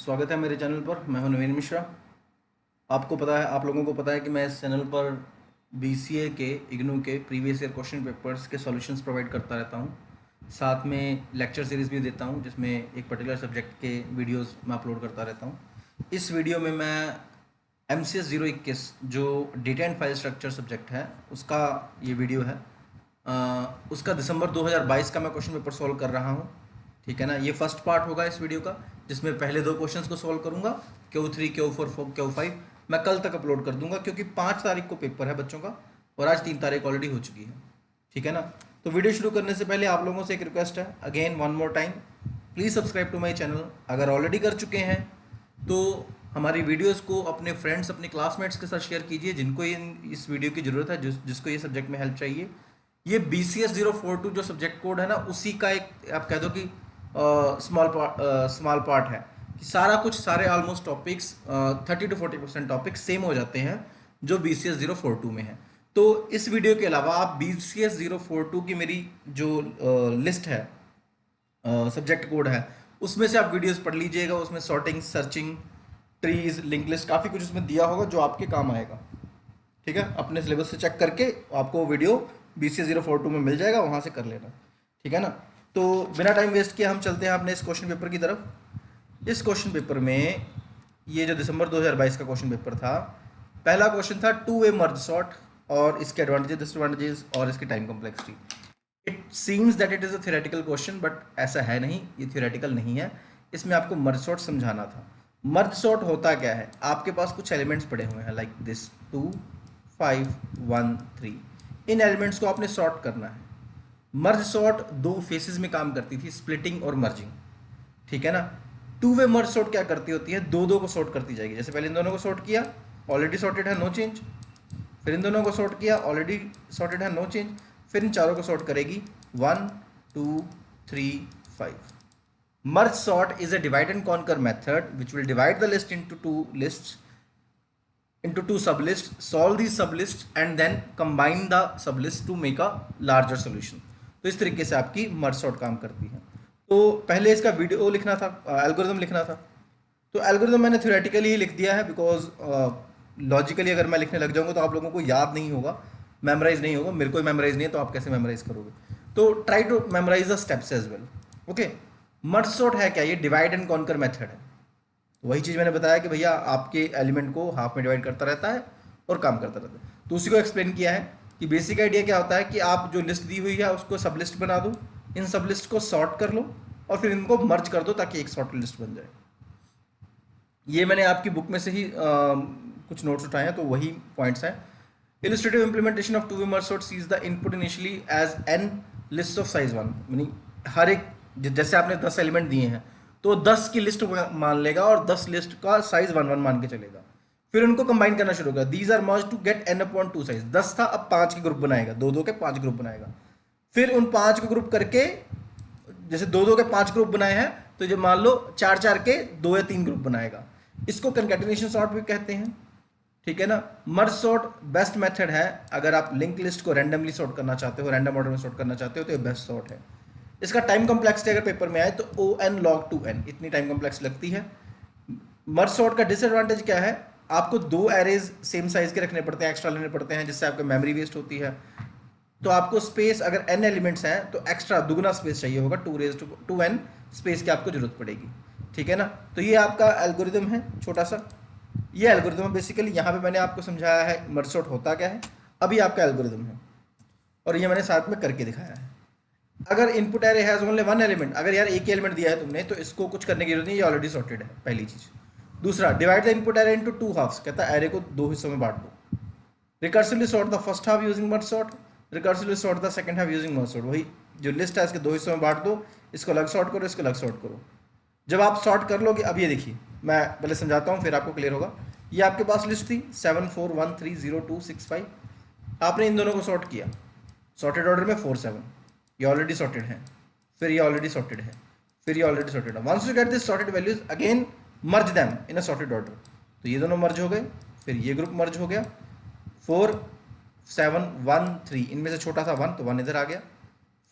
स्वागत है मेरे चैनल पर। मैं हूं नवीन मिश्रा। आपको पता है, आप लोगों को पता है कि मैं इस चैनल पर बीसीए के इग्नू के प्रीवियस ईयर क्वेश्चन पेपर्स के सॉल्यूशंस प्रोवाइड करता रहता हूं। साथ में लेक्चर सीरीज़ भी देता हूं जिसमें एक पर्टिकुलर सब्जेक्ट के वीडियोस मैं अपलोड करता रहता हूं। इस वीडियो में मैं MCS 021 जो data and file structure subject है उसका ये वीडियो है। उसका दिसंबर 2022 का मैं क्वेश्चन पेपर सॉल्व कर रहा हूँ। ठीक है ना, ये फर्स्ट पार्ट होगा इस वीडियो का, जिसमें पहले दो क्वेश्चंस को सॉल्व करूंगा। Q3 Q4 Q5 मैं कल तक अपलोड कर दूंगा, क्योंकि 5 तारीख को पेपर है बच्चों का और आज 3 तारीख ऑलरेडी हो चुकी है। ठीक है ना, तो वीडियो शुरू करने से पहले आप लोगों से एक रिक्वेस्ट है, again one more time, please subscribe to my channel. अगर ऑलरेडी कर चुके हैं तो हमारी वीडियोस को अपने फ्रेंड्स, अपने क्लासमेट्स के साथ शेयर कीजिए जिनको इस वीडियो की ज़रूरत है, जिसको ये सब्जेक्ट में हेल्प चाहिए। ये BCS 042 जो सब्जेक्ट कोड है ना, उसी का एक आप कह दो कि स्मॉल पार्ट है कि सारे almost topics 30 to 40% topics same हो जाते हैं जो BCS 042 में है। तो इस वीडियो के अलावा आप BCS 042 की मेरी जो लिस्ट है, सब्जेक्ट कोड है, उसमें से आप वीडियोस पढ़ लीजिएगा। उसमें sorting, searching, trees, link list, काफ़ी कुछ उसमें दिया होगा जो आपके काम आएगा। ठीक है, अपने सिलेबस से चेक करके आपको वीडियो BCS 042 में मिल जाएगा, वहाँ से कर लेना। ठीक है ना, तो बिना टाइम वेस्ट किए हम चलते हैं अपने इस क्वेश्चन पेपर की तरफ। इस क्वेश्चन पेपर में ये जो दिसंबर 2022 का क्वेश्चन पेपर था, पहला क्वेश्चन था टू वे मर्ज सॉर्ट और इसके एडवांटेजेस, डिसएडवांटेजेस और इसकी time complexity. It seems that it is a theoretical question, but ऐसा है नहीं, ये थियोरेटिकल नहीं है। इसमें आपको मर्ज सॉर्ट समझाना था। मर्ज सॉर्ट होता क्या है, आपके पास कुछ एलिमेंट्स पड़े हुए हैं लाइक दिस 2 5 1 3। इन एलिमेंट्स को आपने सॉर्ट करना है। मर्ज सॉर्ट दो फेसेस में काम करती थी, स्प्लिटिंग और मर्जिंग। ठीक है ना, टू वे मर्ज सॉर्ट क्या करती होती है, दो दो को सॉर्ट करती जाएगी। जैसे पहले इन दोनों को सॉर्ट किया, ऑलरेडी सॉर्टेड है, नो चेंज। फिर इन दोनों को सॉर्ट किया, ऑलरेडी सॉर्टेड है, नो चेंज। फिर इन चारों को सॉर्ट करेगी, 1 2 3 5। Merge sort is a divide and conquer method which will divide the list into two lists, into two sublists, solve these sublists and then combine the sublists to make a larger solution। तो इस तरीके से आपकी merge sort काम करती है। तो पहले इसका वीडियो लिखना था, एल्गोरिदम लिखना था। तो एल्गोरिदम मैंने थ्योरेटिकली ही लिख दिया है, बिकॉज लॉजिकली अगर मैं लिखने लग जाऊंगा तो आप लोगों को याद नहीं होगा, मेमोराइज नहीं होगा। मेरे को मेमोराइज नहीं है तो आप कैसे मेमोराइज करोगे। तो try to memorize the steps as well. Okay, merge sort है क्या, ये डिवाइड एंड कॉन्कर मेथड है। तो वही चीज़ मैंने बताया कि भैया आपके एलिमेंट को हाफ में डिवाइड करता रहता है और काम करता रहता है। तो उसी को एक्सप्लेन किया है कि बेसिक आइडिया क्या होता है कि आप जो लिस्ट दी हुई है उसको सब लिस्ट बना दो, इन सब लिस्ट को सॉर्ट कर लो और फिर इनको मर्ज कर दो ताकि एक सॉर्ट लिस्ट बन जाए। ये मैंने आपकी बुक में से ही कुछ नोट्स उठाए हैं, तो वही पॉइंट्स हैं। Illustrative implementation of two way merge sort sees the input initially as an list of size 1। यानी हर एक, जैसे आपने 10 एलिमेंट दिए हैं तो 10 की लिस्ट मान लेगा और 10 लिस्ट का साइज 1 1 मान के चलेगा। फिर उनको कंबाइन करना शुरू होगा, these are merge to get n/2 size. 10 था, अब 5 के ग्रुप बनाएगा, दो दो के 5 ग्रुप बनाएगा। फिर उन 5 को ग्रुप करके, जैसे दो दो के 5 ग्रुप बनाए हैं तो जब मान लो 4 4 के 2 या 3 ग्रुप बनाएगा। इसको कंकैटिनेशन सॉर्ट भी कहते हैं। ठीक है ना, मर्ज सॉर्ट बेस्ट मेथड है अगर आप लिंक लिस्ट को रैंडमली सॉर्ट करना चाहते हो, रैंडम ऑर्डर में सॉर्ट करना चाहते हो, तो ये बेस्ट सॉर्ट है। इसका टाइम कॉम्प्लेक्सिटी अगर पेपर में आए तो O(n log 2n) इतनी टाइम कॉम्प्लेक्स लगती है। मर्ज सॉर्ट का डिसएडवांटेज क्या है, आपको दो एरेज सेम साइज के रखने पड़ते हैं, एक्स्ट्रा लेने पड़ते हैं, जिससे आपका मेमोरी वेस्ट होती है। तो आपको स्पेस, अगर n एलिमेंट्स हैं तो एक्स्ट्रा दुगना स्पेस चाहिए होगा, 2n स्पेस की आपको जरूरत पड़ेगी। ठीक है ना, तो ये आपका एल्गोरिदम है छोटा सा। ये एल्गोरिदम है बेसिकली, यहाँ पे मैंने आपको समझाया है मर्ज सॉर्ट होता क्या है। अभी आपका एल्गोरिदम है और ये मैंने साथ में करके दिखाया है। अगर input array has only one element, अगर यार एक ही एलिमेंट दिया है तुमने तो इसको कुछ करने की जरूरत नहीं, ये ऑलरेडी सॉर्टेड है, पहली चीज। दूसरा, divide the input array into two halves, कहता है एरे को दो हिस्सों में बांट दो। Recursively sort the first half using merge sort, recursively sort the second half using merge sort. वही जो लिस्ट है इसके दो हिस्सों में बांट दो, इसको अलग सॉर्ट करो, इसको अलग सॉर्ट करो। जब आप सॉर्ट कर लोगे, अब ये देखिए मैं पहले समझाता हूँ फिर आपको क्लियर होगा। ये आपके पास लिस्ट थी 7 4 1 3 0 2 6 5। आपने इन दोनों को सॉर्ट किया सॉर्टेड ऑर्डर में 4 7, ये ऑलरेडी सॉर्टेड है। फिर ये ऑलरेडी सॉर्टेड है, फिर ये ऑलरेडी सॉर्टेड है। Once you get this sorted values, again merge them in a sorted order. तो ये दोनों मर्ज हो गए, फिर ये ग्रुप मर्ज हो गया। 4 7 1 3, इनमें से छोटा था 1 तो 1 इधर आ गया।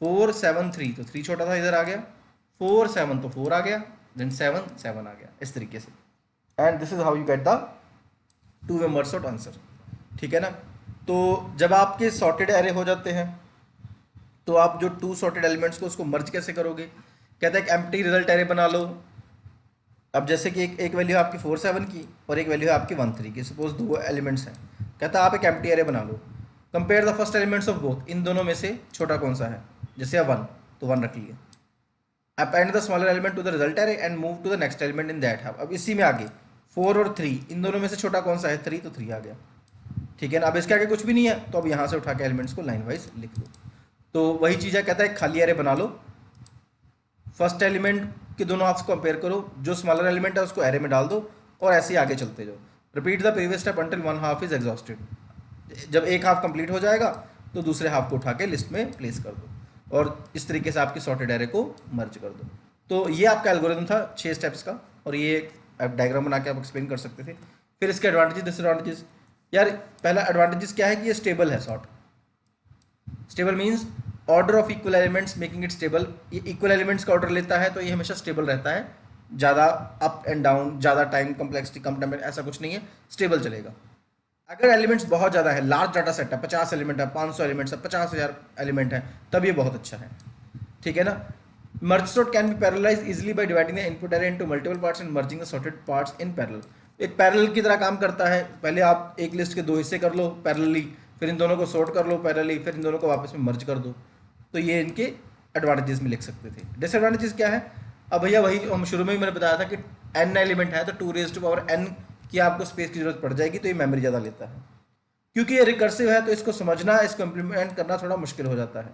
4 7 3 तो 3 छोटा था, इधर आ गया। 4 7 तो 4 आ गया। देन 7 7 आ गया, इस तरीके से। And this is how you get the two way merge sort answer. ठीक है ना। तो जब आपके सॉर्टेड एरे हो जाते हैं तो आप जो टू सॉर्टेड एलिमेंट्स को उसको मर्ज कैसे करोगे? कहता है एक एम्प्टी रिजल्ट एरे बना लो। अब जैसे कि एक वैल्यू है आपकी 4 7 की और एक वैल्यू है आपकी 1 3 की, सपोज दो एलिमेंट्स हैं। कहता है आप एक एम्प्टी एरे बना लो, compare the first elements of both, इन दोनों में से छोटा कौन सा है? जैसे 1 तो 1 रख लिए। append the smaller element to the result array and move to the next element in that half। अब इसी में आगे 4 और 3, इन दोनों में से छोटा कौन सा है? 3, तो 3 आ गया। ठीक है ना। अब इसके आगे कुछ भी नहीं है तो अब यहाँ से उठा के एलिमेंट्स को लाइन वाइज लिख लो। तो वही चीज़ है, कहता है खाली एरे बना लो, फर्स्ट एलिमेंट के दोनों हाफ्स को कंपेयर करो, जो स्मॉलर एलिमेंट है उसको एरे में डाल दो और ऐसे ही आगे चलते जाओ। Repeat the previous step until one half is exhausted. जब एक हाफ कंप्लीट हो जाएगा तो दूसरे हाफ को उठा के लिस्ट में प्लेस कर दो और इस तरीके से आपकी सॉर्टेड एरे को मर्ज कर दो। तो ये आपका एल्गोरिथम था 6 स्टेप्स का, और ये आप डायग्राम बना के आप एक्सप्लेन कर सकते थे। फिर इसके एडवांटेजेस डिसएडवांटेजेस। यार पहला एडवांटेजेस क्या है कि ये स्टेबल है sort. Stable means order of equal elements making it stable. ये इक्वल एलिमेंट्स का ऑर्डर लेता है तो ये हमेशा स्टेबल रहता है, ज़्यादा अप एंड डाउन, ज़्यादा टाइम कम्प्लेक्सिटी कम टाइम, ऐसा कुछ नहीं है, स्टेबल चलेगा। अगर एलिमेंट्स बहुत ज़्यादा है, लार्ज डाटा सेट है, 50 एलिमेंट है, 500 एलिमेंट्स है, 50,000 एलिमेंट है, तब ये बहुत अच्छा है। ठीक है ना। Merge sort can be parallelise easily by dividing the input array into multiple parts and merging the sorted parts in parallel. एक पैरेलल की तरह काम करता है। पहले आप एक लिस्ट के 2 हिस्से कर लो पैरेलली, फिर इन दोनों को सॉर्ट कर लो पैरेलली, फिर इन दोनों को वापस में मर्ज कर दो। तो ये इनके एडवांटेजेस में लिख सकते थे। डिसएडवांटेजेस क्या है? अब भैया वही हम शुरू में ही मैंने बताया था कि n एलिमेंट है तो 2 रेज़ टू पावर n की आपको स्पेस की जरूरत पड़ जाएगी, तो ये मेमोरी ज़्यादा लेता है। क्योंकि ये रिकर्सिव है तो इसको समझना, इसको इम्प्लीमेंट करना थोड़ा मुश्किल हो जाता है।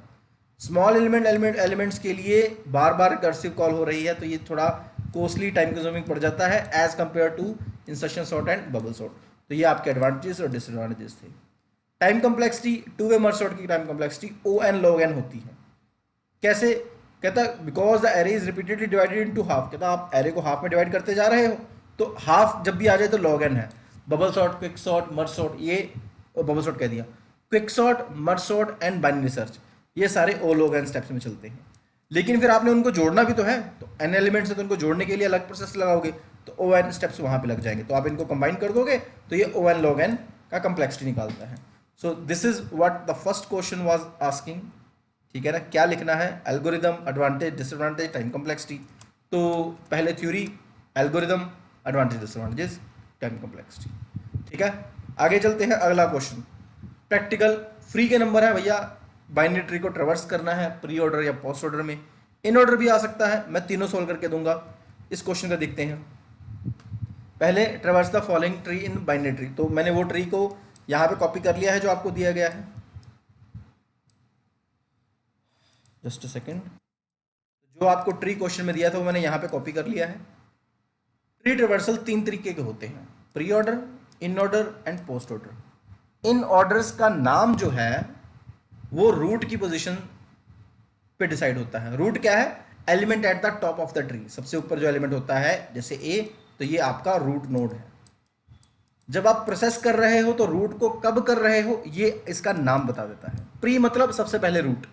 स्मॉल एलिमेंट्स के लिए बार बार रिकर्सिव कॉल हो रही है तो ये थोड़ा कॉस्टली टाइम कंज्यूमिंग पड़ जाता है as compare to insertion sort and bubble sort. तो ये आपके एडवांटेजेस और डिसएडवांटेजेस थे। Time complexity, two way merge sort की time complexity O(n) log n होती है। कैसे? कहता because the array is repeatedly divided into half. कहता आप एरे को हाफ में डिवाइड करते जा रहे हो तो हाफ जब भी आ जाए तो log n है। Bubble sort, quick sort, merge sort, ये बबल सॉर्ट कह दिया, quick sort, merge sort and binary search, ये सारे O log n स्टेप्स में चलते हैं। लेकिन फिर आपने उनको जोड़ना भी तो है, तो n एलिमेंट्स है तो उनको जोड़ने के लिए अलग प्रोसेस लगाओगे तो O(n) स्टेप्स वहाँ पे लग जाएंगे, तो आप इनको कंबाइन कर दोगे तो ये O(n) log n का कम्प्लेक्सिटी निकालता है। सो this is what the first question was asking. ठीक है ना। क्या लिखना है? Algorithm, advantage, disadvantage, time complexity. तो पहले theory, algorithm, advantage, disadvantages, time complexity. ठीक है। आगे चलते हैं, अगला क्वेश्चन प्रैक्टिकल। फ्री के नंबर है भैया, बाइनरी ट्री को ट्रेवर्स करना है प्री ऑर्डर या पोस्ट ऑर्डर में, इन ऑर्डर भी आ सकता है, मैं तीनों सोल्व करके दूंगा। इस क्वेश्चन का देखते हैं। पहले ट्रेवर्स the following tree in binary tree, तो मैंने वो ट्री को यहाँ पे कॉपी कर लिया है जो आपको दिया गया है। Just a second. जो आपको ट्री क्वेश्चन में दिया था वो मैंने यहाँ पे कॉपी कर लिया है। ट्री ट्रेवर्सल 3 तरीके के होते हैं, pre order, in order and post order. In orders का नाम जो है वो रूट की पोजीशन पे डिसाइड होता है। रूट क्या है? Element at the top of the tree, सबसे ऊपर जो एलिमेंट होता है, जैसे ए, तो ये आपका रूट नोड है। जब आप प्रोसेस कर रहे हो तो रूट को कब कर रहे हो ये इसका नाम बता देता है। प्री मतलब सबसे पहले रूट,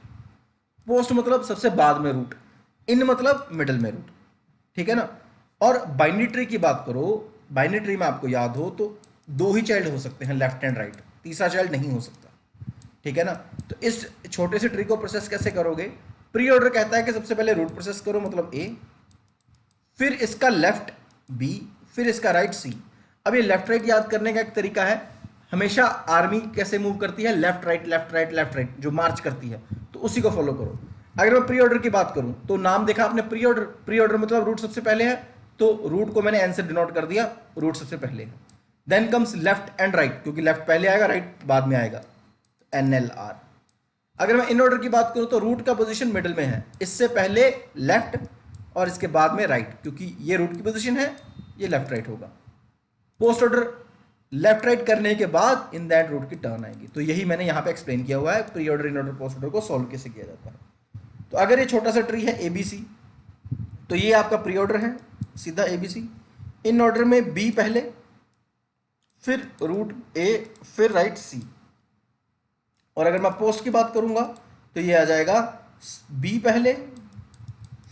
पोस्ट मतलब सबसे बाद में रूट, इन मतलब मिडिल में रूट। ठीक है ना। और बाइनरी ट्री की बात करो, बाइनरी ट्री में आपको याद हो तो 2 ही चाइल्ड हो सकते हैं, लेफ्ट एंड राइट, तीसरा चाइल्ड नहीं हो सकता। ठीक है ना। तो इस छोटे से ट्री को प्रोसेस कैसे करोगे? प्री ऑर्डर कहता है कि सबसे पहले रूट प्रोसेस करो, मतलब ए, फिर इसका लेफ्ट बी, फिर इसका राइट सी। अब ये लेफ्ट राइट याद करने का एक तरीका है, हमेशा आर्मी कैसे मूव करती है, left right left right left right, जो मार्च करती है, तो उसी को फॉलो करो। अगर मैं प्री ऑर्डर की बात करूं तो नाम देखा आपने, प्री ऑर्डर, प्री ऑर्डर मतलब रूट सबसे पहले है, तो रूट को मैंने एन से डिनोट कर दिया, रूट सबसे पहले है। Then comes left and right, क्योंकि लेफ्ट पहले आएगा, राइट बाद में आएगा, NLR। अगर मैं इन ऑर्डर की बात करूं तो रूट का पोजीशन मिडिल में है, इससे पहले लेफ्ट और इसके बाद में राइट, क्योंकि ये रूट की पोजीशन है, ये लेफ्ट राइट होगा। पोस्ट ऑर्डर लेफ्ट राइट करने के बाद इन दैट रूट की टर्न आएगी। तो यही मैंने यहाँ पे एक्सप्लेन किया हुआ है, pre order, in order, post order को सॉल्व कैसे किया जाता है। तो अगर ये छोटा सा ट्री है ABC, तो ये आपका प्री ऑर्डर है, सीधा ABC। इन ऑर्डर में B पहले, फिर रूट A, फिर राइट C। और अगर मैं पोस्ट की बात करूंगा तो ये आ जाएगा B पहले,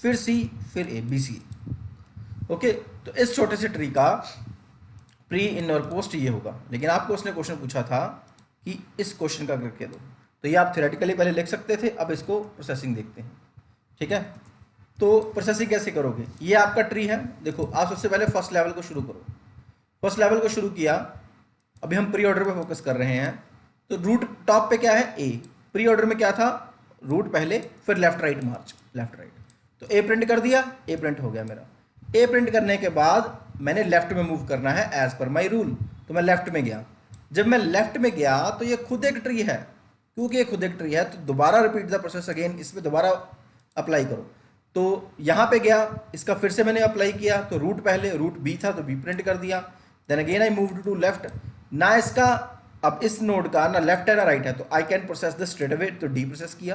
फिर C, फिर A, BC। ओके, तो इस छोटे से ट्री का प्री इन और पोस्ट ये होगा, लेकिन आपको उसने क्वेश्चन पूछा था कि इस क्वेश्चन का करके दो, तो ये आप थ्योरेटिकली पहले लिख सकते थे, अब इसको प्रोसेसिंग देखते हैं। ठीक है, तो प्रोसेसिंग कैसे करोगे, ये आपका ट्री है, देखो आप सबसे पहले फर्स्ट लेवल को शुरू करो। फर्स्ट लेवल को शुरू किया, अभी हम प्री ऑर्डर पे फोकस कर रहे हैं, तो रूट टॉप पे क्या है ए, प्री ऑर्डर में क्या था, रूट पहले फिर लेफ्ट राइट मार्च, लेफ्ट राइट, तो ए प्रिंट कर दिया, ए प्रिंट हो गया मेरा। ए प्रिंट करने के बाद मैंने लेफ्ट में मूव करना है एज पर माई रूल, तो मैं लेफ्ट में गया। जब मैं लेफ्ट में गया तो ये खुद एक ट्री है, क्योंकि ये खुद एक ट्री है तो दोबारा रिपीट द प्रोसेस अगेन, इसमें दोबारा अप्लाई करो। तो यहाँ पे गया, इसका फिर से मैंने अप्लाई किया, तो रूट पहले रूट बी था तो बी प्रिंट कर दिया, then again I moved to left, ना इसका अब इस नोड का ना लेफ्ट है ना राइट है, तो I can process this straight away, तो डी प्रोसेस किया,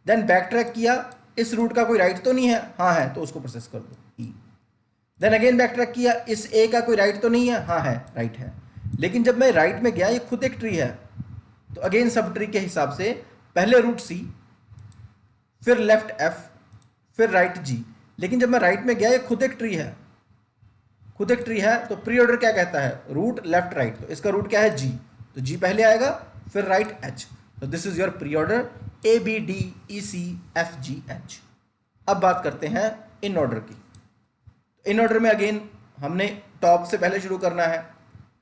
देन बैक ट्रैक किया, इस रूट का कोई राइट तो नहीं है, हाँ है, तो उसको प्रोसेस कर दो ई, देन अगेन बैक ट्रैक किया, इस ए का कोई राइट तो नहीं है, हाँ है, राइट है, लेकिन जब मैं राइट में गया ये खुद एक ट्री है, तो अगेन सब ट्री के हिसाब से पहले रूट सी, फिर लेफ्ट एफ, फिर राइट जी, लेकिन जब मैं राइट में गया ये खुद एक ट्री है, खुद एक ट्री है, तो प्री ऑर्डर क्या कहता है, रूट लेफ्ट राइट, तो इसका रूट क्या है जी, तो जी पहले आएगा फिर राइट एच, तो this is your pre order A B D E C F G H. अब बात करते हैं इन ऑर्डर की। इन ऑर्डर में अगेन हमने टॉप से पहले शुरू करना है,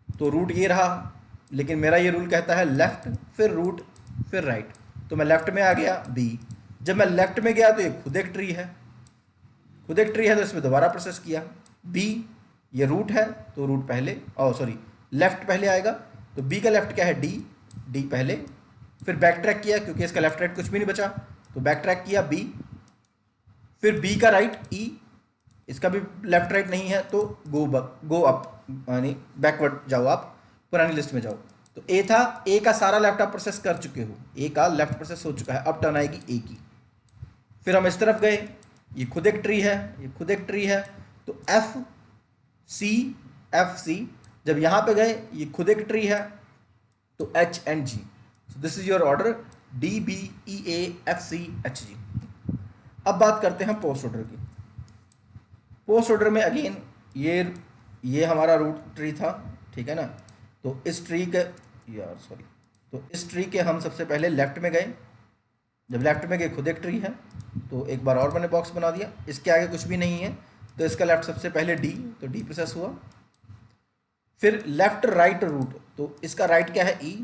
तो रूट ये रहा, लेकिन मेरा ये रूल कहता है लेफ्ट फिर रूट फिर राइट, तो मैं लेफ्ट में आ गया बी, जब मैं लेफ्ट में गया तो ये खुद एक ट्री है, खुद एक ट्री है तो इसमें दोबारा प्रोसेस किया, बी ये रूट है तो रूट पहले, सॉरी लेफ्ट पहले आएगा, तो बी का लेफ्ट क्या है डी, डी पहले, फिर बैक ट्रैक किया क्योंकि इसका लेफ्ट राइट कुछ भी नहीं बचा, तो बैक ट्रैक किया बी, फिर बी का राइट ई, इसका भी लेफ्ट राइट नहीं है तो गो अप यानी बैकवर्ड जाओ, आप पुरानी लिस्ट में जाओ, तो ए था, ए का सारा लेफ्ट आप प्रोसेस कर चुके हो, ए का लेफ्ट प्रोसेस हो चुका है, अब टर्न आएगी ए की, फिर हम इस तरफ गए, ये खुद एक ट्री है, ये खुद एक ट्री है, तो एफ सी, जब यहां पे गए ये खुद एक ट्री है, तो H and G, so this is your order D B E A F C H G. अब बात करते हैं पोस्ट ऑर्डर की। पोस्ट ऑर्डर में अगेन ये हमारा रूट ट्री था, ठीक है ना, तो इस ट्री के तो इस ट्री के हम सबसे पहले लेफ्ट में गए, जब लेफ्ट में गए खुद एक ट्री है, तो एक बार और मैंने बॉक्स बना दिया, इसके आगे कुछ भी नहीं है, तो इसका लेफ्ट सबसे पहले डी, तो डी प्रोसेस हुआ, फिर लेफ्ट राइट रूट, तो इसका राइट क्या है ई,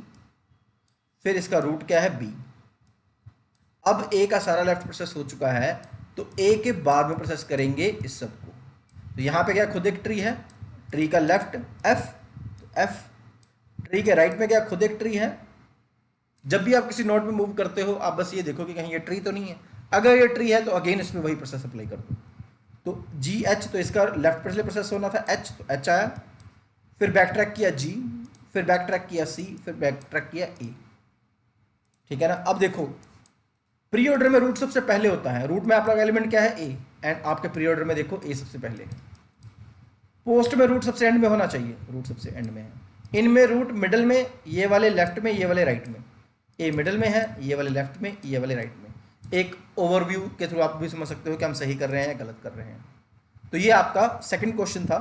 फिर इसका रूट क्या है बी, अब ए का सारा लेफ्ट प्रोसेस हो चुका है, तो ए के बाद में प्रोसेस करेंगे इस सब को, तो यहाँ पे क्या खुद एक ट्री है, ट्री का लेफ्ट एफ, तो एफ, ट्री के राइट में क्या खुद एक ट्री है, जब भी आप किसी नोड में मूव करते हो आप बस ये देखो कि कहीं ये ट्री तो नहीं है, अगर ये ट्री है तो अगेन इसमें वही प्रोसेस अप्लाई कर दो, तो जी एच, तो इसका लेफ्ट पहले प्रोसेस होना था एच, तो एच आया, फिर बैक ट्रैक किया जी, फिर बैक ट्रैक किया सी, फिर बैक ट्रैक किया ए, ठीक है ना। अब देखो प्री ऑर्डर में रूट सबसे पहले होता है, रूट में आपका एलिमेंट क्या है ए, एंड आपके प्री ऑर्डर में देखो ए सबसे पहले है, पोस्ट में रूट सबसे एंड में होना चाहिए, रूट सबसे एंड में है, इनमें रूट मिडल में, ये वाले लेफ्ट में ये वाले राइट में, ए मिडल में है, ये वाले लेफ्ट में ये वाले राइट में, एक ओवरव्यू के थ्रू आप भी समझ सकते हो कि हम सही कर रहे हैं या गलत कर रहे हैं। तो ये आपका सेकंड क्वेश्चन था,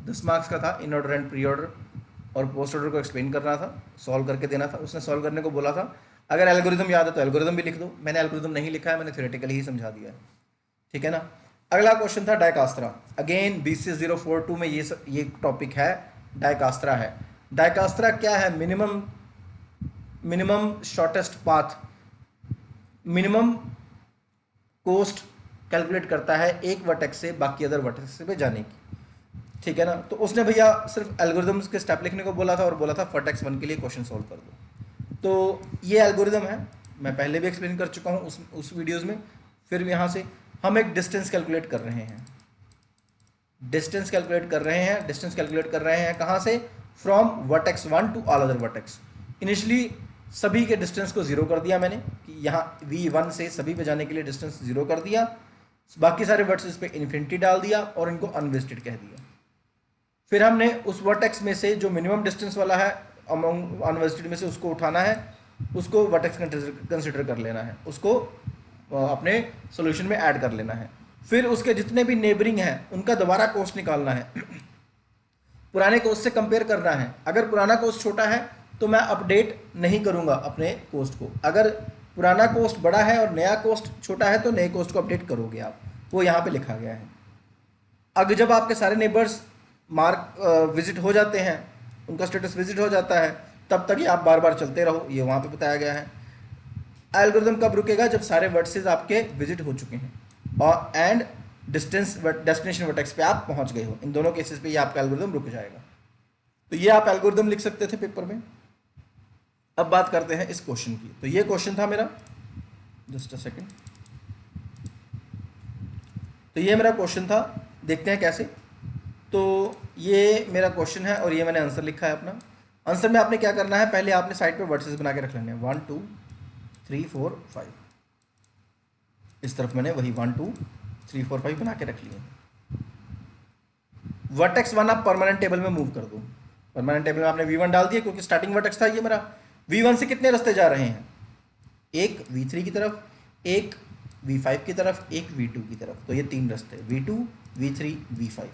10 मार्क्स का था, in order and pre order और पोस्ट ऑर्डर को एक्सप्लेन करना था, सॉल्व करके देना था, उसने सॉल्व करने को बोला था, अगर एल्गोरिदम याद है तो एल्गोरिदम भी लिख दो, मैंने एल्गोरिदम नहीं लिखा है, मैंने थ्योरेटिकली ही समझा दिया है, ठीक है ना। अगला क्वेश्चन था डायकास्ट्रा, अगेन BCS042 में ये टॉपिक है, डायकास्ट्रा है। डायकास्ट्रा क्या है, minimum shortest path, minimum cost calculate करता है एक वर्टेक्स से बाकी अदर वर्टेक्स पे जाने की, ठीक है ना। तो उसने भैया सिर्फ एल्गोरिदम्स के स्टेप लिखने को बोला था और बोला था वर्टेक्स 1 के लिए क्वेश्चन सॉल्व कर दो, तो ये एल्गोरिदम है, मैं पहले भी एक्सप्लेन कर चुका हूँ उस वीडियोज़ में, फिर यहाँ से हम एक डिस्टेंस कैलकुलेट कर रहे हैं, डिस्टेंस कैलकुलेट कर रहे हैं कहाँ से, from vertex 1 to all other vertex. Initially सभी के डिस्टेंस को जीरो कर दिया मैंने, कि यहाँ V1 से सभी पे जाने के लिए डिस्टेंस जीरो कर दिया, बाकी सारे वर्टेक्स पे इन्फिनिटी डाल दिया और इनको अनवेस्टेड कह दिया। फिर हमने उस वर्टेक्स में से जो मिनिमम डिस्टेंस वाला है अमंग अनवेस्टेड में से उसको उठाना है, उसको वर्टेक्स कंसिडर कर लेना है, उसको अपने सॉल्यूशन में ऐड कर लेना है। फिर उसके जितने भी नेबरिंग हैं उनका दोबारा कोस्ट निकालना है, पुराने कोस्ट से कंपेयर करना है। अगर पुराना कोस्ट छोटा है तो मैं अपडेट नहीं करूंगा अपने कोस्ट को, अगर पुराना कोस्ट बड़ा है और नया कोस्ट छोटा है तो नए कोस्ट को अपडेट करोगे आप, वो यहाँ पे लिखा गया है। अगर जब आपके सारे नेबर्स मार्क विजिट हो जाते हैं, उनका स्टेटस विजिट हो जाता है, तब तक ये आप बार बार चलते रहो, ये वहाँ पे बताया गया है। एल्गोरिथम कब रुकेगा? जब सारे वर्टिसेस आपके विजिट हो चुके हैं और एंड डेस्टिनेशन वर्टेक्स पे आप पहुंच गए हो। इन दोनों केसेस पे ये आपका एल्गोरिथम रुक जाएगा। तो ये आप एल्गोरिथम लिख सकते थे पेपर में। अब बात करते हैं इस क्वेश्चन की। तो ये क्वेश्चन था मेरा, जस्ट अ सेकंड। तो ये मेरा क्वेश्चन था, देखते हैं कैसे। तो ये मेरा क्वेश्चन है और ये मैंने आंसर लिखा है अपना। आंसर में आपने क्या करना है, पहले आपने साइड पे वर्टिसेस बना के रख लेने हैं 1 2 3 4 5। इस तरफ मैंने वही 1 2 3 4 5 बना के रख लिए। वर्टेक्स 1 आप परमानेंट टेबल में मूव कर दो। परमानेंट टेबल में आपने V1 डाल दिया क्योंकि स्टार्टिंग वर्टेक्स था ये मेरा। V1 से कितने रास्ते जा रहे हैं? एक V3 की तरफ, एक V5 की तरफ, एक V2 की तरफ। तो ये 3 रास्ते, V2 V3 V5।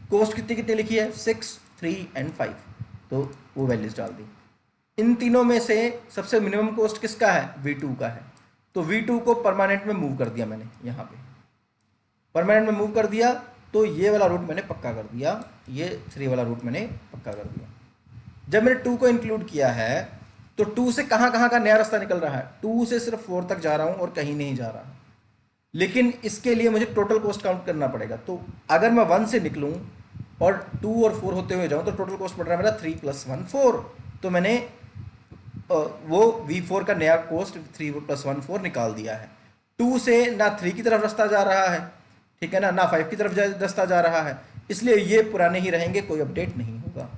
कोस्ट कितनी कितनी लिखी है? 6 3 एंड 5। तो वो वैल्यूज डाल दी। इन तीनों में से सबसे मिनिमम कोस्ट किसका है? V2 का है। तो V2 को परमानेंट में मूव कर दिया मैंने, यहाँ पे परमानेंट में मूव कर दिया। तो ये वाला रूट मैंने पक्का कर दिया, ये 3 वाला रूट मैंने पक्का कर दिया। जब मैंने 2 को इंक्लूड किया है तो 2 से कहाँ कहाँ का नया रास्ता निकल रहा है? 2 से सिर्फ 4 तक जा रहा हूँ और कहीं नहीं जा रहा। लेकिन इसके लिए मुझे टोटल कोस्ट काउंट करना पड़ेगा। तो अगर मैं 1 से निकलूँ और 2 और 4 होते हुए जाऊँ तो टोटल कोस्ट पड़ रहा है मेरा 3 + 1 4। तो मैंने वो V4 का नया कोस्ट 3 + 1 4 निकाल दिया है। 2 से ना 3 की तरफ रास्ता जा रहा है, ठीक है ना 5 की तरफ रास्ता जा रहा है, इसलिए ये पुराने ही रहेंगे, कोई अपडेट नहीं होगा।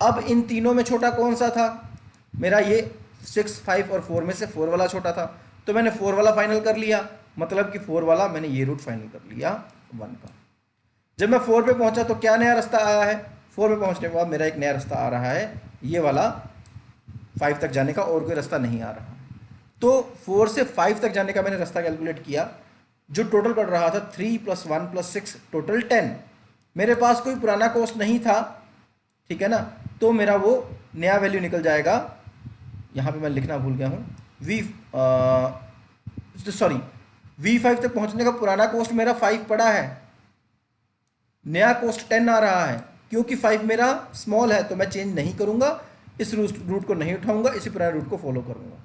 अब इन तीनों में छोटा कौन सा था? मेरा ये 6 5 और 4 में से 4 वाला छोटा था। तो मैंने 4 वाला फाइनल कर लिया, मतलब कि 4 वाला मैंने ये रूट फाइनल कर लिया 1 का। जब मैं 4 पे पहुंचा तो क्या नया रास्ता आया है? 4 पे पहुंचने के बाद मेरा एक नया रास्ता आ रहा है, ये वाला 5 तक जाने का, और कोई रास्ता नहीं आ रहा। तो 4 से 5 तक जाने का मैंने रास्ता कैलकुलेट किया, जो टोटल पड़ रहा था 3 + 1 + 6 टोटल 10। मेरे पास कोई पुराना कोस्ट नहीं था, ठीक है ना, तो मेरा वो नया वैल्यू निकल जाएगा। यहाँ पे मैं लिखना भूल गया हूँ, V5 तक पहुँचने का पुराना कोस्ट मेरा 5 पड़ा है, नया कोस्ट 10 आ रहा है। क्योंकि 5 मेरा स्मॉल है तो मैं चेंज नहीं करूँगा, इस रूट को नहीं उठाऊँगा, इसी पुराने रूट को फॉलो करूँगा,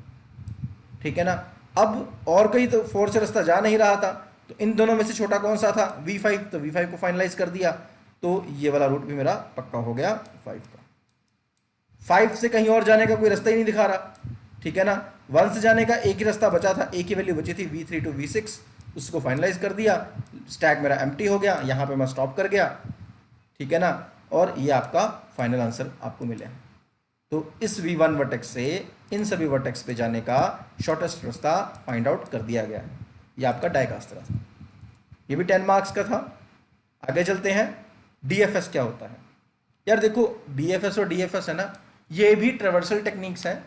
ठीक है ना। अब और कहीं तो 4 से रास्ता जा नहीं रहा था, तो इन दोनों में से छोटा कौन सा था? V5। तो V5 को फाइनलाइज कर दिया, तो ये वाला रूट भी मेरा पक्का हो गया 5 का। 5 से कहीं और जाने का कोई रास्ता ही नहीं दिखा रहा, ठीक है ना। 1 से जाने का एक ही रास्ता बचा था, एक ही वैल्यू बची थी V3 to V6, उसको फाइनलाइज कर दिया, स्टैक मेरा एम्प्टी हो गया, यहाँ पे मैं स्टॉप कर गया, ठीक है ना। और ये आपका फाइनल आंसर आपको मिला। तो इस V1 वर्टेक्स से इन सभी वर्टेक्स पे जाने का शॉर्टेस्ट रास्ता फाइंड आउट कर दिया गया है। ये आपका डाइकास्ट रास्ता, ये भी 10 मार्क्स का था। आगे चलते हैं, DFS क्या होता है? यार देखो, BFS और DFS है ना, ये भी ट्रेवर्सल टेक्निक्स हैं,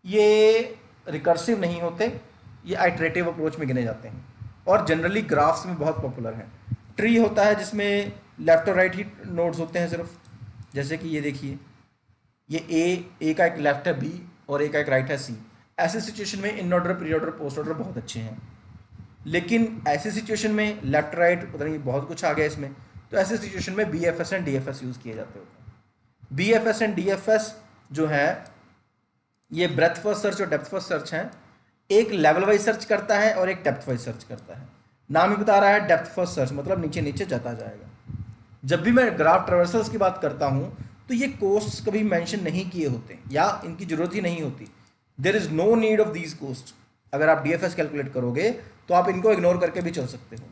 ये रिकर्सिव नहीं होते, ये आइटरेटिव अप्रोच में गिने जाते हैं और जनरली ग्राफ्स में बहुत पॉपुलर हैं। ट्री होता है जिसमें लेफ्ट और राइट ही नोड्स होते हैं सिर्फ, जैसे कि ये देखिए, ये ए का एक लेफ्ट है B और ए का एक राइट है C। ऐसे सिचुएशन में in order, pre order, post order बहुत अच्छे हैं। लेकिन ऐसे सिचुएशन में लेफ्ट राइट पता नहीं बहुत कुछ आ गया इसमें, तो ऐसे सिचुएशन में BFS एंड DFS यूज़ किए जाते होते हैं। BFS एंड DFS जो है ये ब्रेथ फर्स्ट सर्च और डेप्थ फर्स्ट सर्च हैं। एक लेवल वाइज सर्च करता है और एक डेप्थ वाइज सर्च करता है। नाम ही बता रहा है डेप्थ फर्स्ट सर्च, मतलब नीचे नीचे जाता जाएगा। जब भी मैं ग्राफ ट्रेवर्सल्स की बात करता हूँ तो ये कोस्ट्स कभी मेंशन नहीं किए होते या इनकी जरूरत ही नहीं होती। There is no need of these cost. अगर आप DFS कैलकुलेट करोगे तो आप इनको इग्नोर करके भी चल सकते हो।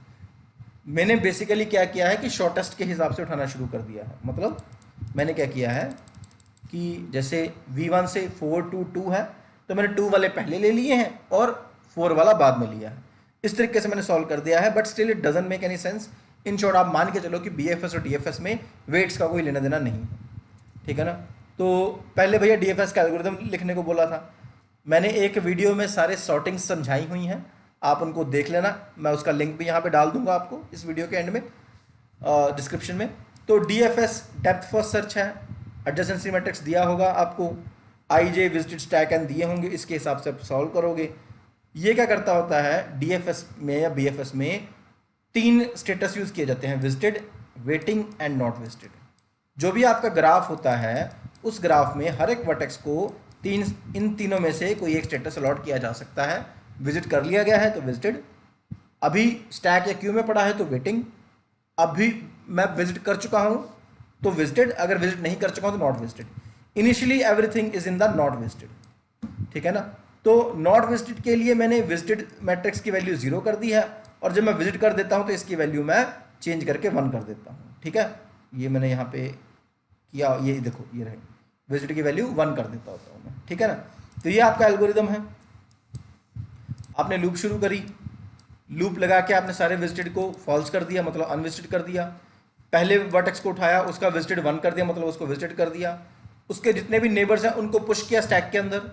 मैंने बेसिकली क्या किया है कि शॉर्टेस्ट के हिसाब से उठाना शुरू कर दिया है। मतलब मैंने क्या किया है कि जैसे V1 से 4 to 2 है, तो मैंने 2 वाले पहले ले लिए हैं और 4 वाला बाद में लिया है। इस तरीके से मैंने सॉल्व कर दिया है, but still it doesn't make any sense. In short आप मान के चलो कि BFS और DFS में वेट्स का कोई लेना देना नहीं है, ठीक है ना। तो पहले भैया DFS का एल्गोरिथम लिखने को बोला था, मैंने एक वीडियो में सारे सॉर्टिंग्स समझाई हुई हैं, आप उनको देख लेना, मैं उसका लिंक भी यहाँ पे डाल दूंगा आपको इस वीडियो के एंड में, डिस्क्रिप्शन में। तो डीएफएस डेप्थ फर्स्ट सर्च है, एडजेसेंसी मैट्रिक्स दिया होगा आपको, आईजे विजिटेड स्टैक एंड दिए होंगे, इसके हिसाब से आप सॉल्व करोगे। ये क्या करता होता है डीएफएस में या बीएफएस में, 3 स्टेटस यूज किए जाते हैं, visited, waiting and not visited. जो भी आपका ग्राफ होता है उस ग्राफ में हर एक वर्टेक्स को इन तीनों में से कोई एक स्टेटस अलॉट किया जा सकता है। विजिट कर लिया गया है तो विजिटेड, अभी स्टैक या क्यू में पड़ा है तो वेटिंग, अभी मैं विजिट कर चुका हूं तो विजिटेड, अगर विजिट नहीं कर चुका हूं तो not visited. Initially everything is in the not visited, ठीक है ना। तो नॉट विजिटेड के लिए मैंने विजिटेड मैट्रिक्स की वैल्यू 0 कर दी है, और जब मैं विजिट कर देता हूं तो इसकी वैल्यू मैं चेंज करके 1 कर देता हूं, ठीक है। ये मैंने यहाँ पे किया, ये देखो ये रहे, विजिट की वैल्यू 1 कर देता होता हूँ मैं, ठीक है ना। तो ये आपका एल्गोरिदम है। आपने लूप शुरू करी, लूप लगा के आपने सारे विजिटेड को फॉल्स कर दिया, मतलब अनविजिटेड कर दिया। पहले वर्टेक्स को उठाया, उसका विजिटेड 1 कर दिया, मतलब उसको विजिटेड कर दिया। उसके जितने भी नेबर्स हैं उनको पुश किया स्टैक के अंदर।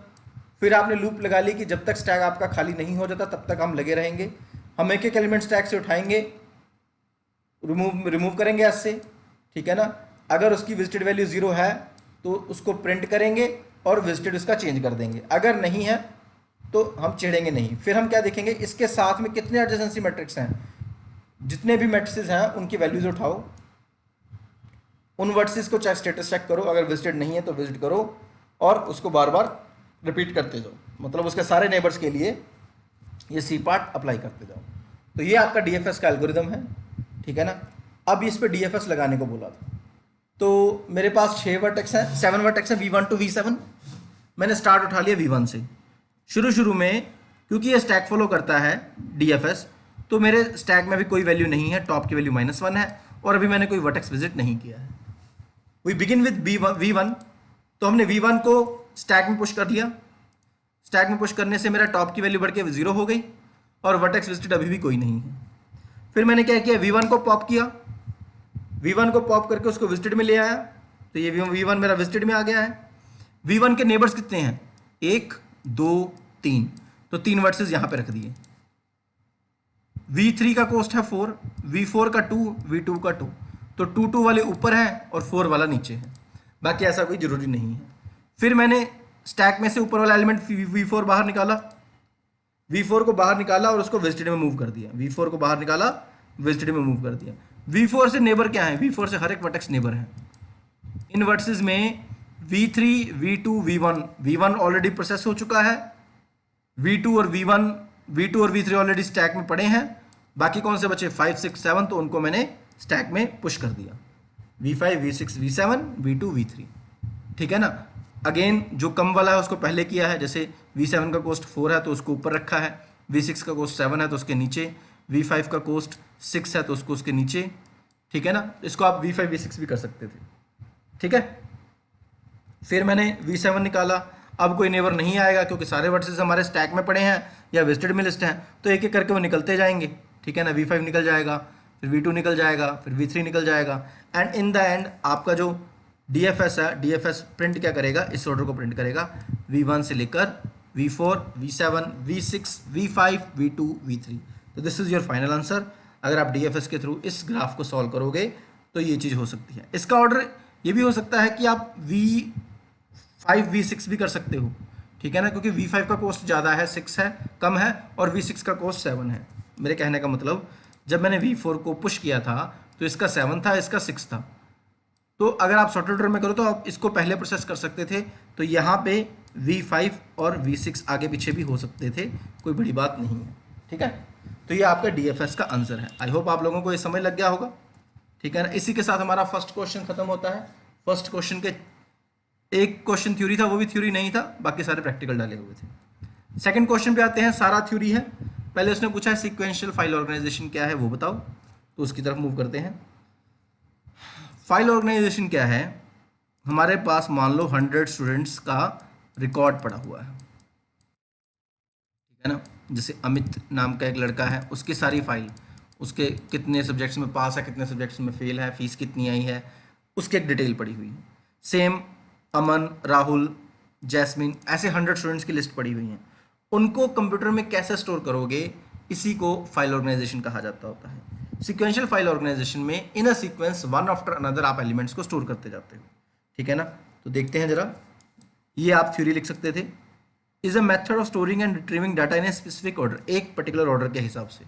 फिर आपने लूप लगा ली कि जब तक स्टैक आपका खाली नहीं हो जाता तब तक हम लगे रहेंगे, हम एक एक एलिमेंट स्टैक से उठाएंगे, रिमूव करेंगे ऐसे, ठीक है ना। अगर उसकी विजिटेड वैल्यू 0 है तो उसको प्रिंट करेंगे और विजिटेड उसका चेंज कर देंगे, अगर नहीं है तो हम छेड़ेंगे नहीं। फिर हम क्या देखेंगे, इसके साथ में कितने एडजेसेंसी मैट्रिक्स हैं, जितने भी मैट्रिक्स हैं उनकी वैल्यूज उठाओ, उन वर्टिसेस को स्टेटस चेक करो, अगर विजिटेड नहीं है तो विजिट करो, और उसको बार बार रिपीट करते जाओ, मतलब उसके सारे नेबर्स के लिए ये सी पार्ट अप्लाई करते जाओ। तो ये आपका डीएफएस का एल्गोरिदम है, ठीक है ना। अब इस पे डीएफएस लगाने को बोला था, तो मेरे पास 6 वर्टेक्स हैं, 7 वर्टेक्स हैं, V1 to V7। मैंने स्टार्ट उठा लिया V1 से। शुरू में क्योंकि ये स्टैक फॉलो करता है डीएफएस, तो मेरे स्टैक में भी कोई वैल्यू नहीं है, टॉप की वैल्यू -1 है, और अभी मैंने कोई वर्टेक्स विजिट नहीं किया है। वी बिगिन विद V1, तो हमने V1 को स्टैक में पुश कर दिया। स्टैक में पुश करने से मेरा टॉप की वैल्यू बढ़ के 0 हो गई, और वर्टेक्स विजिटेड अभी भी कोई नहीं है। फिर मैंने क्या किया, V1 को पॉप किया, V1 को पॉप करके उसको विजिटेड में ले आया, तो ये V1 मेरा विजिटेड में आ गया है। V1 के नेबर्स कितने हैं, 1 2 3, तो 3 वर्सेस यहां पे रख दिए। V3 का कोस्ट है 4, V4 का 2, V2 का 2, तो 2 2 वाले ऊपर है और 4 वाला नीचे है, बाकी ऐसा कोई जरूरी नहीं है। फिर मैंने स्टैक में से ऊपर वाला एलिमेंट V4 बाहर निकाला, V4 को बाहर निकाला और उसको विजिटेड में मूव कर दिया, V4 को बाहर निकाला, विजिटेड में मूव कर दिया। V4 से नेबर क्या है, V4 से हर एक वर्टेक्स नेबर है। इन वर्टिसेस में V3 V2 V1 already process हो चुका है, V2 और V3 ऑलरेडी स्टैक में पड़े हैं, बाकी कौन से बचे 5 6 7, तो उनको मैंने स्टैक में पुश कर दिया, V5 V6 V7 V2 V3, ठीक है ना। अगेन जो कम वाला है उसको पहले किया है, जैसे V7 का कोस्ट 4 है तो उसको ऊपर रखा है, V6 का कोस्ट 7 है तो उसके नीचे, V5 का कोस्ट 6 है तो उसको उसके नीचे, ठीक है ना। इसको आप V5 V6 भी कर सकते थे, ठीक है। फिर मैंने V7 निकाला, अब कोई नेबर नहीं आएगा क्योंकि सारे वर्टिसेस हमारे स्टैक में पड़े हैं या विजिटेड में लिस्ट हैं, तो एक एक करके वो निकलते जाएंगे, ठीक है ना। V5 निकल जाएगा, फिर V2 निकल जाएगा, फिर V3 निकल जाएगा, एंड इन द एंड आपका जो DFS है, DFS प्रिंट क्या करेगा, इस ऑर्डर को प्रिंट करेगा, V1 से लेकर V4 V7 V6 V5 V2 V3। तो this is your final answer. अगर आप DFS के थ्रू इस ग्राफ को सॉल्व करोगे तो ये चीज़ हो सकती है। इसका ऑर्डर ये भी हो सकता है कि आप V5 V6 भी कर सकते हो, ठीक है ना, क्योंकि V5 का कोस्ट ज़्यादा है, 6 है, कम है, और V6 का कोस्ट 7 है। मेरे कहने का मतलब, जब मैंने V4 को पुश किया था तो इसका 7 था, इसका 6 था, तो अगर आप शॉर्ट ऑर्डर में करो तो आप इसको पहले प्रोसेस कर सकते थे, तो यहाँ पे V5 और V6 आगे पीछे भी हो सकते थे, कोई बड़ी बात नहीं है, ठीक है। तो ये आपका DFS का आंसर है। आई होप आप लोगों को ये समझ लग गया होगा, ठीक है ना। इसी के साथ हमारा फर्स्ट क्वेश्चन खत्म होता है। फर्स्ट क्वेश्चन के एक क्वेश्चन थ्योरी था, वो भी थ्योरी नहीं था, बाकी सारे प्रैक्टिकल डाले हुए थे। सेकंड क्वेश्चन पे आते हैं, सारा थ्योरी है। पहले उसने पूछा है सीक्वेंशियल फाइल ऑर्गेनाइजेशन क्या है वो बताओ, तो उसकी तरफ मूव करते हैं। फाइल ऑर्गेनाइजेशन क्या है, हमारे पास मान लो 100 स्टूडेंट्स का रिकॉर्ड पड़ा हुआ है, ठीक है ना। जैसे अमित नाम का एक लड़का है, उसकी सारी फाइल, उसके कितने सब्जेक्ट्स में पास है, कितने सब्जेक्ट्स में फेल है, फीस कितनी आई है, उसकी एक डिटेल पड़ी हुई है। सेम अमन, राहुल, जैस्मिन, ऐसे 100 स्टूडेंट्स की लिस्ट पड़ी हुई है। उनको कंप्यूटर में कैसे स्टोर करोगे, इसी को फाइल ऑर्गेनाइजेशन कहा जाता होता है। सिक्वेंशियल फाइल ऑर्गेनाइजेशन में in a sequence one after another आप एलिमेंट्स को स्टोर करते जाते हो, ठीक है ना। तो देखते हैं जरा, ये आप थ्योरी लिख सकते थे, is a method of storing and retrieving data in a specific order, एक पर्टिकुलर ऑर्डर के हिसाब से,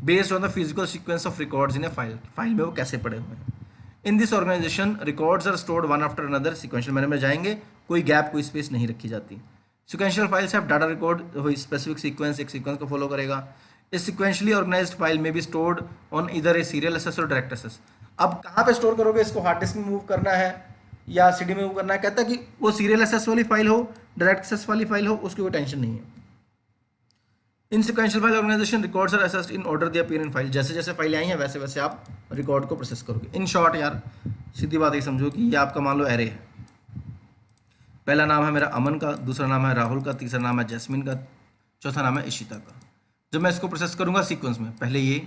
based on the physical sequence of records in a file, file में वो कैसे पड़े हुए हैं। In this organization records are stored one after another, sequential manner में जाएंगे, कोई गैप कोई स्पेस नहीं रखी जाती। Sequential files have data record specific sequence, एक सीक्वेंस को फॉलो करेगा। इस सिक्वेंशियली ऑर्गेनाइज्ड फाइल में बी स्टोर्ड ऑन इधर ए सीरियल एसेस और डायरेक्ट एसेस। अब कहाँ पे स्टोर करोगे इसको, हार्ड डिस्क में मूव करना है या सीडी में मूव करना है, कहता है कि वो सीरियल एसेस वाली फाइल हो, डायरेक्ट एसेस वाली फाइल हो, उसकी कोई टेंशन नहीं है। In sequential file organisation records are accessed in order they appear in file, जैसे जैसे फाइल आई हैं वैसे वैसे आप रिकॉर्ड को प्रोसेस करोगे। इन शॉर्ट यार सीधी बात ये समझो कि ये आपका मान लो एरे है, पहला नाम है मेरा अमन का, दूसरा नाम है राहुल का, तीसरा नाम है जैस्मिन का, चौथा नाम है इशिता का। जब मैं इसको प्रोसेस करूंगा सीक्वेंस में, पहले ये,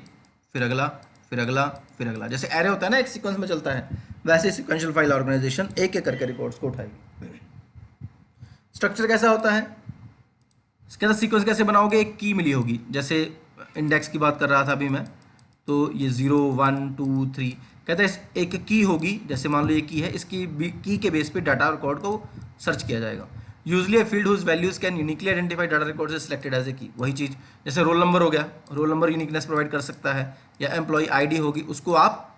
फिर अगला, फिर अगला, फिर अगला, जैसे एरे होता है ना एक सीक्वेंस में चलता है, वैसे सिक्वेंशियल फाइल ऑर्गेनाइजेशन एक एक करके रिकॉर्ड्स को उठाएगी। स्ट्रक्चर कैसा होता है, इसके अंदर सीक्वेंस कैसे बनाओगे, एक की मिली होगी, जैसे इंडेक्स की बात कर रहा था अभी मैं, तो ये 0 1 2 3 कहते हैं एक की होगी, जैसे मान लो ये की है, इसकी की के बेस पे डाटा रिकॉर्ड को सर्च किया जाएगा। Usually a field whose values can uniquely identify data record से सिलेक्टेड एज ए की, वही चीज़ जैसे रोल नंबर हो गया, रोल नंबर यूनिकनेस प्रोवाइड कर सकता है, या एम्प्लॉय आईडी होगी, उसको आप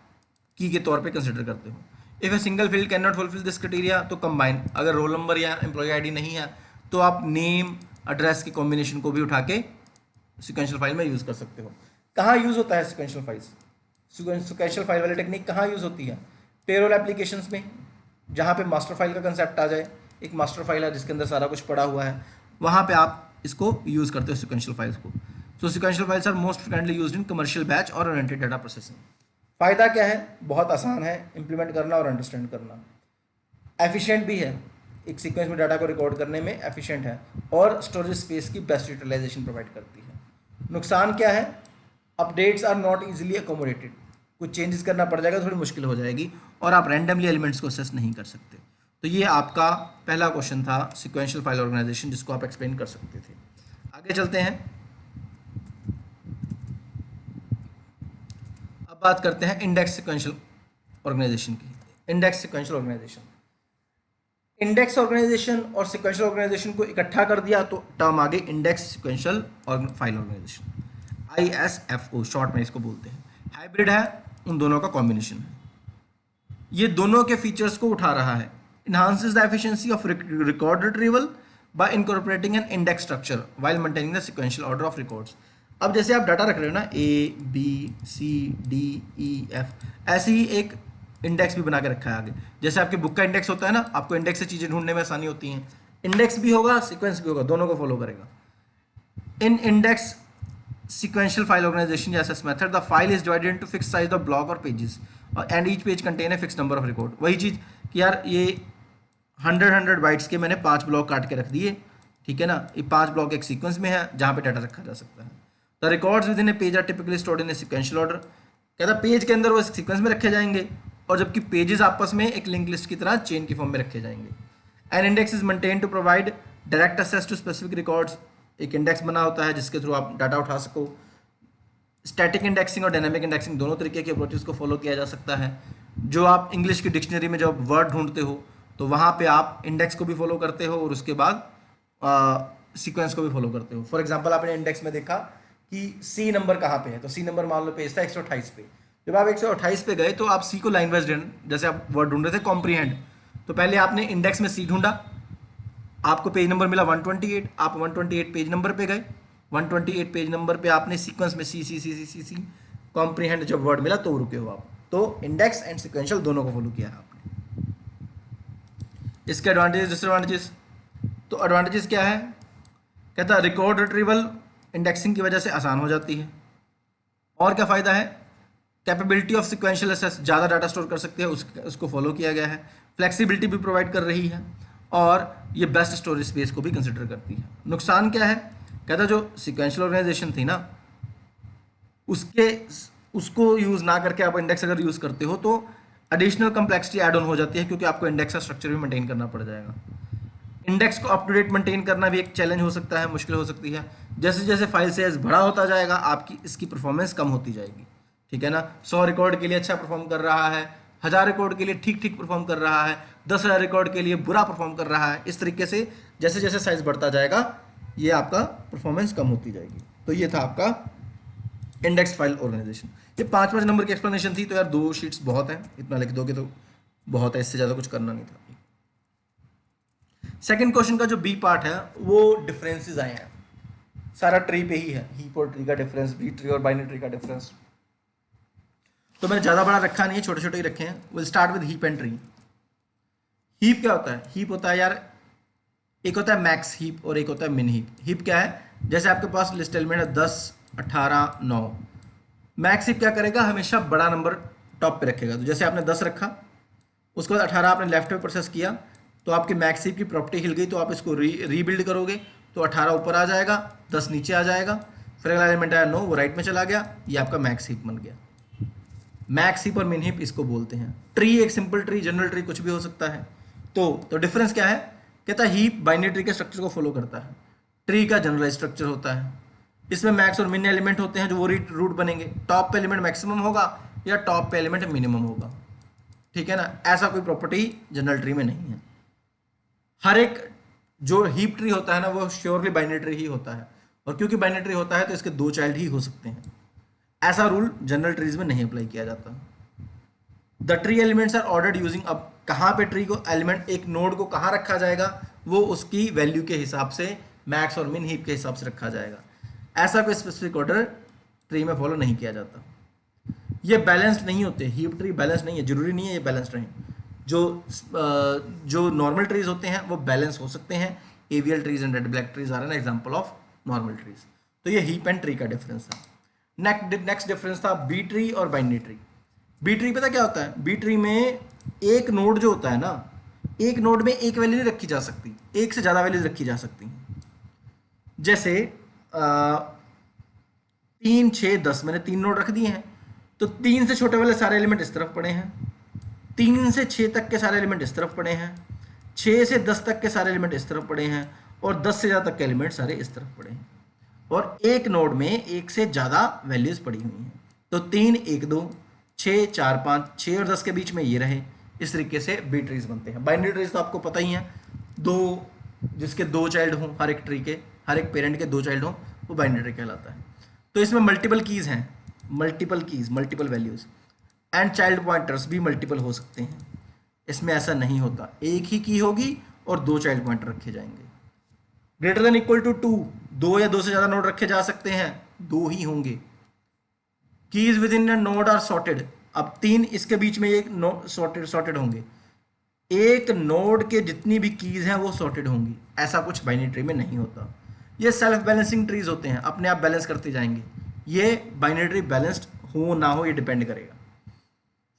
की के तौर पे कंसिडर करते हो। If a single field can not fulfil this criteria तो कंबाइन, अगर रोल नंबर या एम्प्लॉय आईडी नहीं है तो आप नेम एड्रेस की कॉम्बिनेशन को भी उठा के सिक्वेंशियल फाइल में यूज़ कर सकते हो। कहाँ यूज़ होता है सिक्वेंशियल फाइल्स, सिक्वेंशियल फाइल वाली टेक्निक कहाँ यूज़ होती है, पेरोल एप्लीकेशंस में, जहाँ पे मास्टर फाइल का कंसेप्ट आ जाए, एक मास्टर फाइल है जिसके अंदर सारा कुछ पड़ा हुआ है, वहाँ पे आप इसको यूज़ करते हो सिक्वेंशियल फाइल्स को। So sequential files are most frequently used in commercial batch और ओरिएंटेड डाटा प्रोसेसिंग। फ़ायदा क्या है, बहुत आसान है इंप्लीमेंट करना और अंडरस्टैंड करना, एफिशिएंट भी है, एक सीक्वेंस में डाटा को रिकॉर्ड करने में एफिशिएंट है, और स्टोरेज स्पेस की बेस्ट यूटिलाइजेशन प्रोवाइड करती है। नुकसान क्या है, updates are not easily accommodated, कुछ चेंजेस करना पड़ जाएगा, थोड़ी मुश्किल हो जाएगी, और आप रैंडमली एलिमेंट्स को असेस नहीं कर सकते। तो ये आपका पहला क्वेश्चन था सिक्वेंशियल फाइल ऑर्गेनाइजेशन, जिसको आप एक्सप्लेन कर सकते थे। आगे चलते हैं, अब बात करते हैं इंडेक्स सिक्वेंशियल ऑर्गेनाइजेशन की। Index sequential organization, index organization और सिक्वेंशियल ऑर्गेनाइजेशन को इकट्ठा कर दिया तो टर्म आगे index sequential file organization, ISFO short में इसको बोलते हैं। हाइब्रिड है, उन दोनों का कॉम्बिनेशन है, ये दोनों के फीचर्स को उठा रहा है। enhances the efficiency of record retrieval by incorporating an index structure while maintaining the sequential order of records। अब जैसे आप डाटा रख रहे हो ना ABCDEF, ऐसे ही एक इंडेक्स भी बना के रखा है आगे, जैसे आपके बुक का इंडेक्स होता है ना, आपको इंडेक्स से चीज़ें ढूंढने में आसानी होती हैं, इंडेक्स भी होगा सीक्वेंस भी होगा, दोनों को फॉलो करेगा। इन index sequential file organization access method, the file is divided into fixed size of block or pages and each page contain a fixed number of record। वही चीज़ कि यार ये 100 बाइट्स के मैंने 5 ब्लॉक काट के रख दिए, ठीक है ना, ये 5 ब्लॉक एक सीक्वेंस में है जहाँ पे डाटा रखा जा सकता है। The records within a page are typically stored in a sequential order, कहता है पेज के अंदर वो सीक्वेंस में रखे जाएंगे, और जबकि पेजेस आपस में एक लिंक लिस्ट की तरह चेन की फॉर्म में रखे जाएंगे। An index is maintain to provide direct access to specific records, एक इंडेक्स बना होता है जिसके थ्रू आप डाटा उठा सको। स्टैटिक इंडेक्सिंग और डायनामिक इंडेक्सिंग दोनों तरीके के अप्रोचेस को फॉलो किया जा सकता है। जो आप इंग्लिश की डिक्शनरी में जब वर्ड ढूंढते हो तो वहाँ पे आप इंडेक्स को भी फॉलो करते हो और उसके बाद सीक्वेंस को भी फॉलो करते हो। फॉर एग्जांपल आपने इंडेक्स में देखा कि सी नंबर कहाँ पे है, तो सी नंबर मान लो पेज था 128 पे, जब आप 128 पे गए तो आप सी को लाइन वाइज, जैसे आप वर्ड ढूंढ रहे थे कॉम्प्रीहेंड, तो पहले आपने इंडेक्स में सी ढूंढा, आपको पेज नंबर मिला 128, आप 128 पेज नंबर पे गए, 128 पेज नंबर पे आपने सीक्वेंस में सी कॉम्प्रीहेंड जब वर्ड मिला तो रुके हो आप। तो इंडेक्स एंड सिक्वेंशियल दोनों को फॉलो किया है आपने। इसके एडवांटेजेस डिसएडवांटेजेस, तो एडवांटेजेस क्या है, कहता है रिकॉर्ड रिट्रीवल इंडेक्सिंग की वजह से आसान हो जाती है। और क्या फ़ायदा है, कैपेबिलिटी ऑफ सिक्वेंशियल एसेस, ज़्यादा डाटा स्टोर कर सकते हैं, उसको फॉलो किया गया है। फ्लेक्सिबिलिटी भी प्रोवाइड कर रही है, और ये बेस्ट स्टोरेज स्पेस को भी कंसिडर करती है। नुकसान क्या है, कहता जो सिक्वेंशियल ऑर्गेनाइजेशन थी ना, उसको यूज़ ना करके आप इंडेक्स अगर यूज़ करते हो तो एडिशनल कम्प्लेक्सिटी ऐड ऑन हो जाती है, क्योंकि आपको इंडेक्स का स्ट्रक्चर भी मेंटेन करना पड़ जाएगा। इंडेक्स को अप टू डेट मेंटेन करना भी एक चैलेंज हो सकता है, मुश्किल हो सकती है। जैसे जैसे फाइल साइज बड़ा होता जाएगा आपकी इसकी परफॉर्मेंस कम होती जाएगी, ठीक है ना। 100 रिकॉर्ड के लिए अच्छा परफॉर्म कर रहा है, 1000 रिकॉर्ड के लिए ठीक ठीक परफॉर्म कर रहा है, 10,000 रिकॉर्ड के लिए बुरा परफॉर्म कर रहा है। इस तरीके से जैसे जैसे साइज बढ़ता जाएगा ये आपका परफॉर्मेंस कम होती जाएगी। तो ये था आपका इंडेक्स फाइल ऑर्गेनाइजेशन। ये 5-5 नंबर की एक्सप्लेनेशन थी, तो यार 2 शीट्स बहुत है, इतना लिख दोगे तो बहुत है, इससे ज़्यादा कुछ करना नहीं था। सेकंड क्वेश्चन का जो बी पार्ट है वो डिफरेंसेस आए हैं, सारा ट्री पे ही है, हीप और ट्री का डिफरेंस, बी ट्री और बाइनरी ट्री का डिफरेंस। तो मैंने ज़्यादा बड़ा रखा नहीं है, छोटे छोटे ही रखे हैं। Will start with heap and tree. Heap क्या होता है? हीप होता है यार, एक होता है मैक्स हीप और एक होता है मिन हीप। हीप क्या है? जैसे आपके पास लिस्ट एलिमेंट है 10, 18, 9। मैक्स हीप क्या करेगा? हमेशा बड़ा नंबर टॉप पे रखेगा। तो जैसे आपने 10 रखा, उसके बाद 18 आपने लेफ्ट में प्रोसेस किया, तो आपकी मैक्स हीप की प्रॉपर्टी हिल गई, तो आप इसको रीबिल्ड करोगे तो 18 ऊपर आ जाएगा, 10 नीचे आ जाएगा, फिर अगला एलिमेंट आया 9, वो राइट में चला गया, ये आपका मैक्स हीप बन गया। मैक्स हीप और मिन हीप इसको बोलते हैं। ट्री एक सिंपल ट्री, जनरल ट्री कुछ भी हो सकता है। तो डिफरेंस क्या है? कहता है हीप बाइनरी ट्री के स्ट्रक्चर को फॉलो करता है, ट्री का जनरलाइज स्ट्रक्चर होता है। इसमें मैक्स और मिन एलिमेंट होते हैं जो वो रूट बनेंगे। टॉप पे एलिमेंट मैक्सिमम होगा या टॉप पे एलिमेंट मिनिमम होगा, ठीक है ना। ऐसा कोई प्रॉपर्टी जनरल ट्री में नहीं है। हर एक जो हीप ट्री होता है ना वो श्योरली बाइनरी ट्री ही होता है, और क्योंकि बाइनरी ट्री होता है तो इसके 2 चाइल्ड ही हो सकते हैं। ऐसा रूल जनरल ट्रीज में नहीं अप्लाई किया जाता। The tree elements are ordered using, अब कहाँ पे ट्री को एलिमेंट, एक नोड को कहाँ रखा जाएगा वो उसकी वैल्यू के हिसाब से मैक्स और मिन हीप के हिसाब से रखा जाएगा। ऐसा कोई स्पेसिफिक ऑर्डर ट्री में फॉलो नहीं किया जाता। ये बैलेंस्ड नहीं होते, हीप ट्री बैलेंस नहीं है, जरूरी नहीं है ये बैलेंस्ड रहें। जो नॉर्मल ट्रीज होते हैं वो बैलेंस हो सकते हैं। AVL trees and red black trees are an example of normal trees. तो ये हीप एंड ट्री का डिफरेंस था। नेक्स्ट डिफरेंस था बी ट्री और बाइनरी ट्री। बी ट्री पता क्या होता है? बी ट्री में एक नोड जो होता है ना, एक नोड में एक वैल्यू नहीं रखी जा सकती, एक से ज़्यादा वैल्यूज रखी जा सकती हैं। जैसे 3, 6, 10 मैंने 3 नोड रख दिए हैं, तो 3 से छोटे वाले सारे एलिमेंट इस तरफ पड़े हैं, 3 से 6 तक के सारे एलिमेंट इस तरफ पड़े हैं, 6 से 10 तक के सारे एलिमेंट इस तरफ पड़े हैं, और 10 से ज़्यादा तक के एलिमेंट सारे इस तरफ पड़े हैं। और एक नोड में एक से ज़्यादा वैल्यूज़ पड़ी हुई हैं। तो 3, 1, 2, 6, 4, 5, 6 और 10 के बीच में ये रहे। इस तरीके से बी ट्रीज बनते हैं। बाइनरी ट्रीज तो आपको पता ही है, जिसके 2 चाइल्ड हों, हर एक ट्री के, हर एक पेरेंट के 2 चाइल्ड हों, वो बाइनरी ट्री कहलाता है। तो इसमें मल्टीपल कीज़ हैं, multiple values, and child pointers भी मल्टीपल हो सकते हैं। इसमें ऐसा नहीं होता, एक ही की होगी और 2 चाइल्ड पॉइंटर रखे जाएंगे। ग्रेटर देन इक्वल टू 2, 2 या 2 से ज़्यादा नोड रखे जा सकते हैं, 2 ही होंगे। Keys within node are sorted, अब 3 इसके बीच में एक सॉर्टेड होंगे, एक नोड के जितनी भी कीज हैं वो सॉर्टेड होंगी। ऐसा कुछ बाइनरी ट्री में नहीं होता। ये सेल्फ बैलेंसिंग ट्रीज होते हैं, अपने आप बैलेंस करते जाएंगे। ये बाइनरी ट्री बैलेंस्ड हो ना हो ये डिपेंड करेगा।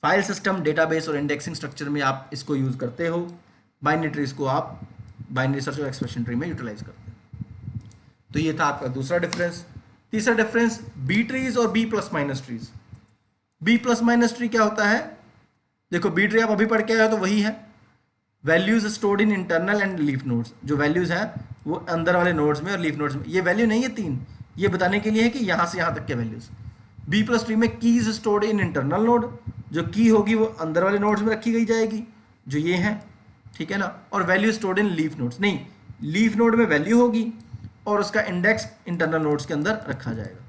फाइल सिस्टम, डेटाबेस और इंडेक्सिंग स्ट्रक्चर में आप इसको यूज़ करते हो, बाइनरी ट्रीज को आप बाइनरी सर्च और एक्सप्रेशन ट्री में यूटिलाइज करते हैं। तो ये था आपका दूसरा डिफरेंस। तीसरा डिफरेंस बी ट्रीज और B plus minus trees. B plus minus tree क्या होता है? देखो बी ट्री आप अभी पढ़ के आए हो तो वही है, values stored in internal and leaf nodes. जो वैल्यूज हैं वो अंदर वाले नोड्स में और लीफ नोड्स में। ये वैल्यू नहीं है 3, ये बताने के लिए है कि यहाँ से यहाँ तक के वैल्यूज। बी प्लस ट्री में keys stored in internal node, जो की होगी वो अंदर वाले नोड्स में रखी गई जाएगी, जो ये हैं, ठीक है ना। और value stored in leaf nodes, नहीं, लीफ नोड में वैल्यू होगी और उसका इंडेक्स इंटरनल नोड्स के अंदर रखा जाएगा।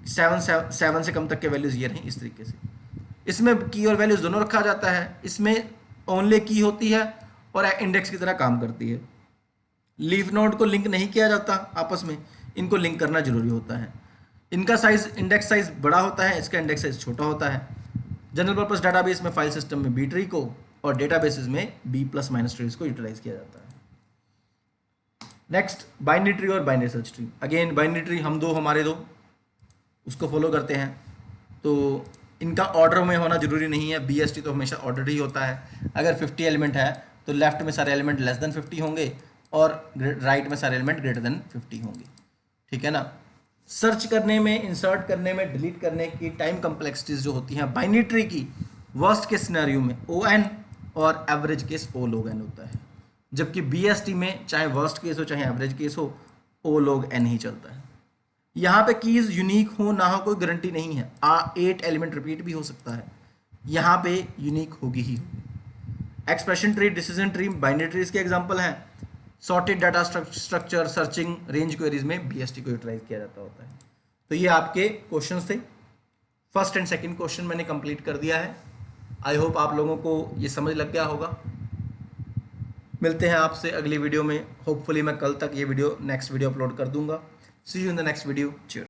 7 से कम तक के वैल्यूज ये रहें इस तरीके से। इसमें की और वैल्यूज दोनों रखा जाता है। इसमें ओनली की होती है और इंडेक्स की तरह काम करती है। लीफ नोड को लिंक नहीं किया जाता आपस में, इनको लिंक करना जरूरी होता है। इनका साइज, इंडेक्स साइज बड़ा होता है, इसका इंडेक्स साइज छोटा होता है। जनरल पर्पस डाटाबेस में, फाइल सिस्टम में बी ट्री को और डेटाबेसेस में बी प्लस माइनस ट्रीज को यूटिलाइज किया जाता है। नेक्स्ट बाइनरी ट्री और binary search tree. Again binary tree हमारे दो उसको फॉलो करते हैं, तो इनका ऑर्डर में होना जरूरी नहीं है। बीएसटी तो हमेशा ऑर्डर ही होता है। अगर 50 एलिमेंट है तो लेफ्ट में सारे एलिमेंट लेस देन 50 होंगे और राइट में सारे एलिमेंट ग्रेटर देन 50 होंगे, ठीक है ना। सर्च करने में, इंसर्ट करने में, डिलीट करने की टाइम कम्प्लेक्सिटीज जो होती हैं बाइनरी ट्री की, वर्स्ट के सिनेरियो में ON और average case O log n होता है। जबकि बीएसटी में चाहे वर्स्ट केस हो चाहे एवरेज केस हो, ओ लॉग एन ही चलता है। यहाँ पे कीज यूनिक हो ना हो कोई गारंटी नहीं है, 8 एलिमेंट रिपीट भी हो सकता है, यहाँ पे यूनिक होगी ही होगी। Expression tree, decision tree, binary trees के एग्जांपल हैं। Sorted data structure, searching, range queries में बीएसटी को यूटिलाइज किया जाता होता है। तो ये आपके क्वेश्चंस थे। फर्स्ट एंड सेकंड क्वेश्चन मैंने कंप्लीट कर दिया है। आई होप आप लोगों को ये समझ लग गया होगा। मिलते हैं आपसे अगली वीडियो में। होपफुली मैं कल तक ये वीडियो नेक्स्ट वीडियो अपलोड कर दूंगा। See you in the next video. Cheers.